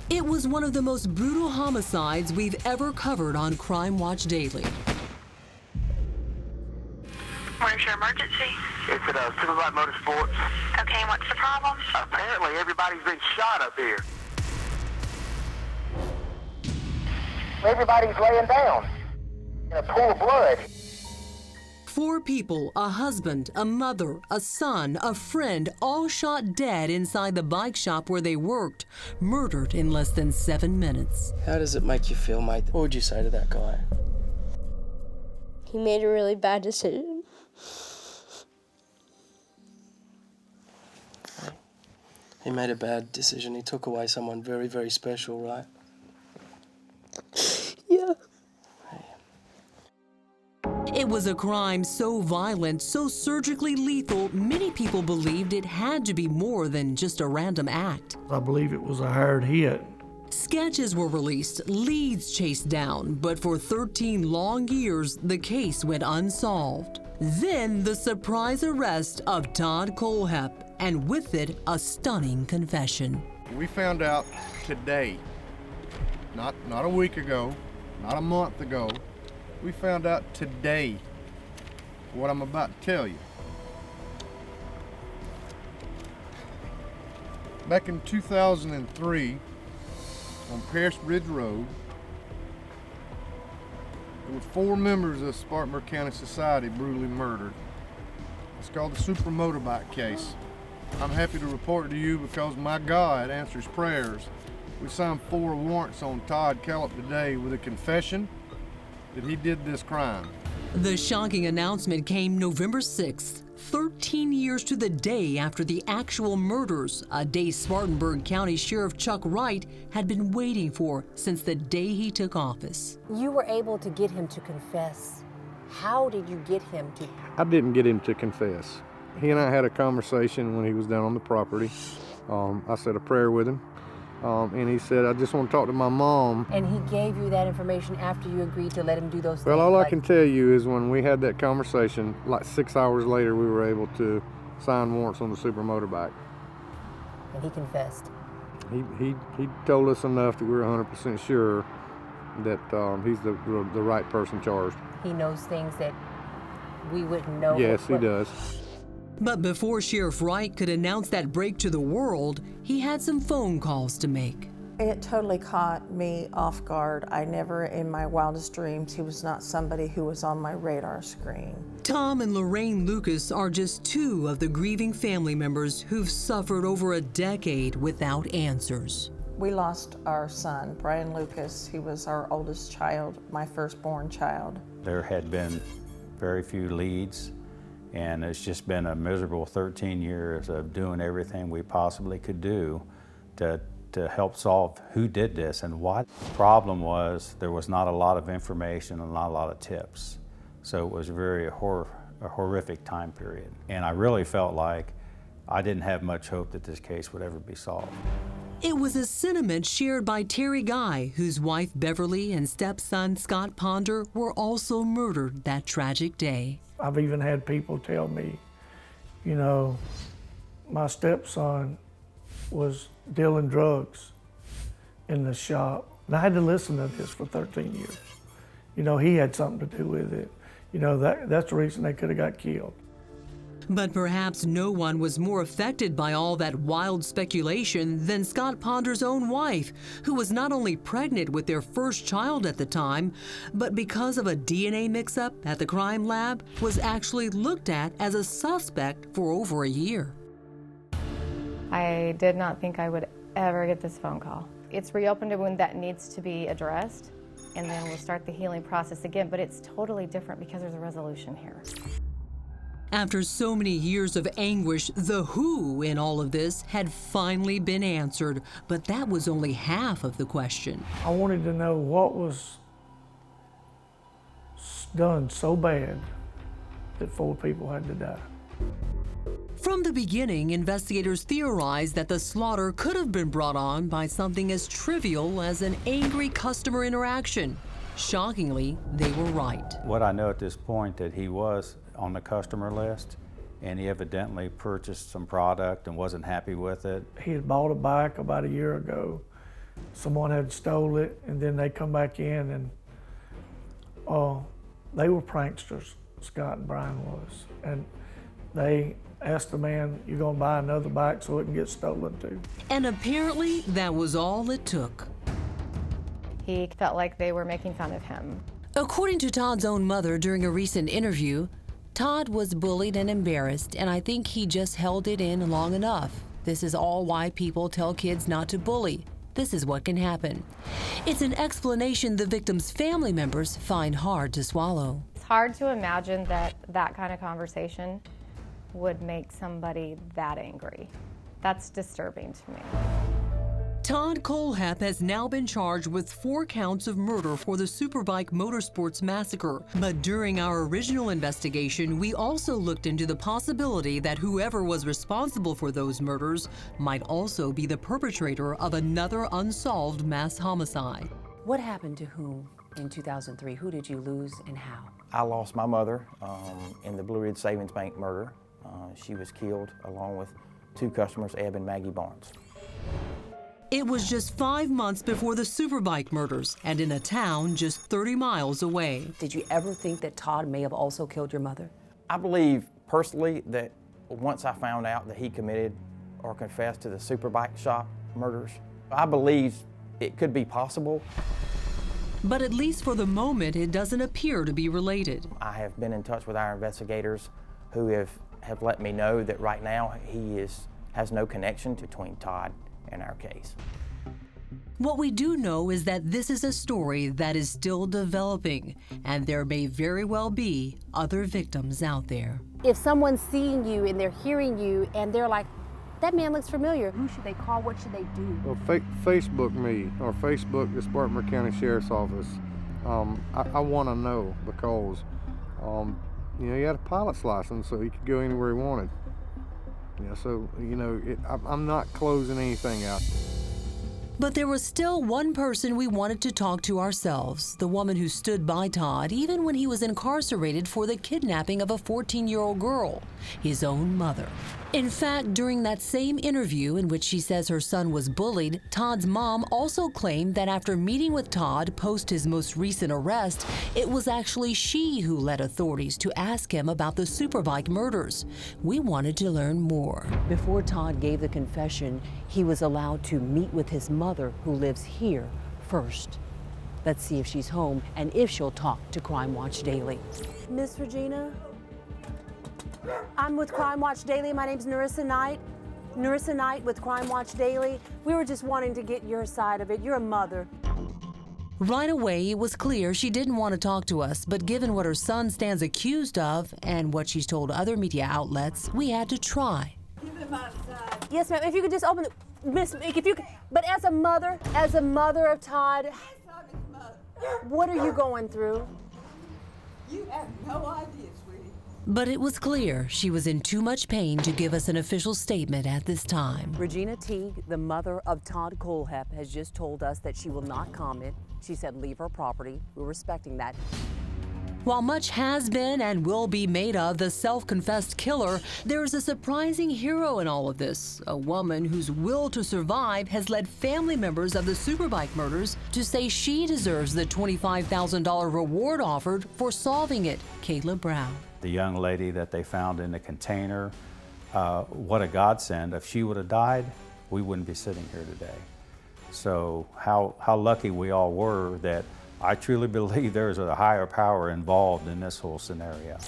It was one of the most brutal homicides we've ever covered on Crime Watch Daily. Where's your emergency? It's at Superbike Motorsports. Okay, and what's the problem? Apparently, everybody's been shot up here. Everybody's laying down in a pool of blood. 4 people, a husband, a mother, a son, a friend, all shot dead inside the bike shop where they worked, murdered in less than 7 minutes. How does it make you feel, mate? What would you say to that guy? He made a really bad decision. He made a bad decision. He took away someone very, very special, right? Yeah. It was a crime so violent, so surgically lethal, many people believed it had to be more than just a random act. I believe it was a hired hit. Sketches were released, leads chased down, but for 13 long years, the case went unsolved. Then the surprise arrest of Todd Kohlhepp, and with it, a stunning confession. We found out today, not a week ago, not a month ago, we found out today what I'm about to tell you. Back in 2003, on Paris Ridge Road, there were 4 members of the Spartanburg County Society brutally murdered. It's called the Super Motorbike case. I'm happy to report to you because my God answers prayers. We signed 4 warrants on Todd Kohlhepp today with a confession that he did this crime. The shocking announcement came November 6th, 13 years to the day after the actual murders, a day Spartanburg County Sheriff Chuck Wright had been waiting for since the day he took office. You were able to get him to confess. How did you get him to? I didn't get him to confess. He and I had a conversation when he was down on the property. I said a prayer with him, and he said, I just want to talk to my mom. And he gave you that information after you agreed to let him do those things? Well, all I can tell you is when we had that conversation, like 6 hours later, we were able to sign warrants on the Super Motorbike. And he confessed? He told us enough that we were 100% sure that he's the right person charged. He knows things that we wouldn't know? Yes, he does. But before Sheriff Wright could announce that break to the world, he had some phone calls to make. It totally caught me off guard. I never, in my wildest dreams, he was not somebody who was on my radar screen. Tom and Lorraine Lucas are just 2 of the grieving family members who've suffered over a decade without answers. We lost our son, Brian Lucas. He was our oldest child, my firstborn child. There had been very few leads, and it's just been a miserable 13 years of doing everything we possibly could do to help solve who did this and what. The problem was there was not a lot of information and not a lot of tips. So it was a horrific time period. And I really felt like I didn't have much hope that this case would ever be solved. It was a sentiment shared by Terry Guy, whose wife Beverly and stepson Scott Ponder were also murdered that tragic day. I've even had people tell me, you know, my stepson was dealing drugs in the shop. And I had to listen to this for 13 years. You know, he had something to do with it. You know, that's the reason they could have got killed. But perhaps no one was more affected by all that wild speculation than Scott Ponder's own wife, who was not only pregnant with their first child at the time, but because of a DNA mix-up at the crime lab, was actually looked at as a suspect for over a year. I did not think I would ever get this phone call. It's reopened a wound that needs to be addressed, and then we'll start the healing process again, but it's totally different because there's a resolution here. After so many years of anguish, the who in all of this had finally been answered, but that was only half of the question. I wanted to know what was done so bad that 4 people had to die. From the beginning, investigators theorized that the slaughter could have been brought on by something as trivial as an angry customer interaction. Shockingly, they were right. What I know at this point that he was on the customer list, and he evidently purchased some product and wasn't happy with it. He had bought a bike about a year ago, someone had stole it, and then they come back in, and they were pranksters, Scott and Brian was. And they asked the man, "You gonna buy another bike so it can get stolen too?" And apparently that was all it took. He felt like they were making fun of him. According to Todd's own mother during a recent interview, Todd was bullied and embarrassed, and I think he just held it in long enough. This is all why people tell kids not to bully. This is what can happen. It's an explanation the victim's family members find hard to swallow. It's hard to imagine that that kind of conversation would make somebody that angry. That's disturbing to me. Todd Kohlhepp has now been charged with 4 counts of murder for the Superbike motorsports massacre. But during our original investigation, we also looked into the possibility that whoever was responsible for those murders might also be the perpetrator of another unsolved mass homicide. What happened to whom in 2003? Who did you lose and how? I lost my mother in the Blue Ridge Savings Bank murder. She was killed along with 2 customers, Eb and Maggie Barnes. It was just 5 months before the Superbike murders, and in a town just 30 miles away. Did you ever think that Todd may have also killed your mother? I believe personally that once I found out that he committed or confessed to the Superbike shop murders, I believe it could be possible. But at least for the moment, it doesn't appear to be related. I have been in touch with our investigators who have let me know that right now he has no connection between Todd and our case. What we do know is that this is a story that is still developing, and there may very well be other victims out there. If someone's seeing you and they're hearing you and they're like, that man looks familiar, who should they call? What should they do? Well, Facebook me or Facebook the Spartanburg County Sheriff's Office. I want to know because you know, he had a pilot's license, so he could go anywhere he wanted. Yeah, so, you know, I'm not closing anything out. But there was still one person we wanted to talk to ourselves, the woman who stood by Todd even when he was incarcerated for the kidnapping of a 14-year-old girl, his own mother. In fact, during that same interview in which she says her son was bullied, Todd's mom also claimed that after meeting with Todd post his most recent arrest, it was actually she who led authorities to ask him about the Superbike murders. We wanted to learn more. Before Todd gave the confession, he was allowed to meet with his mother, who lives here, first. Let's see if she's home and if she'll talk to Crime Watch Daily. Miss Regina? I'm with Crime Watch Daily. My name's Nerissa Knight. Nerissa Knight with Crime Watch Daily. We were just wanting to get your side of it. You're a mother. Right away, it was clear she didn't want to talk to us, but given what her son stands accused of and what she's told other media outlets, we had to try. Yes, ma'am. If you could just open the, Miss, if you could, but as a mother of Todd, what are you going through? You have no idea, sweetie. But it was clear she was in too much pain to give us an official statement at this time. Regina Teague, the mother of Todd Kohlhepp, has just told us that she will not comment. She said leave her property. We're respecting that. While much has been and will be made of the self-confessed killer, there is a surprising hero in all of this, a woman whose will to survive has led family members of the Superbike murders to say she deserves the $25,000 reward offered for solving it, Kayla Brown. The young lady that they found in the container, what a godsend. If she would have died, we wouldn't be sitting here today. So how lucky we all were that I truly believe there's a higher power involved in this whole scenario.